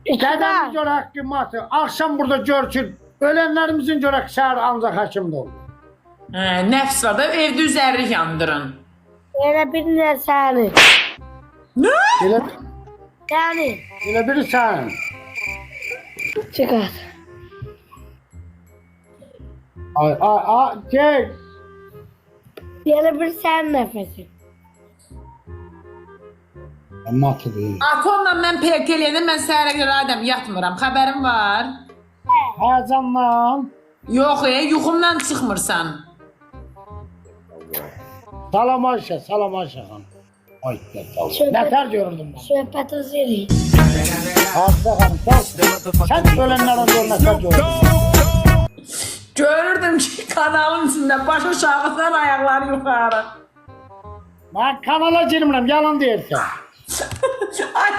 Dedemiz görək qiymatı. Akşam burada görçün. Ölenlerimizin görək şəhər ancaq həkimdə olur. Nəfs var da evdə üzərlik yandırın. Elə bir də səni. Nə? Elə biri sən. Çıxar. Ay, gel. Elə bir sənin nəfəsin. Matı deyil. Atomla mən PK eləyəndə mən səhərə görə adam yatmıram. Xəbərim var. Həyəcandan. Yox, yuxumdan çıxmırsan. Salam Ayşə, salam Ayşə xanım. Ay, nətər görürdüm ben. Söhbətinizi eləyin. Hafıza xanım, sən ölənlərdən gör nətər görürdüm. Görürdüm ki kanalın içində başı aşağıdan ayaqları yuxarı. Ben kanala girmirəm, yalan deyirsən. Ay,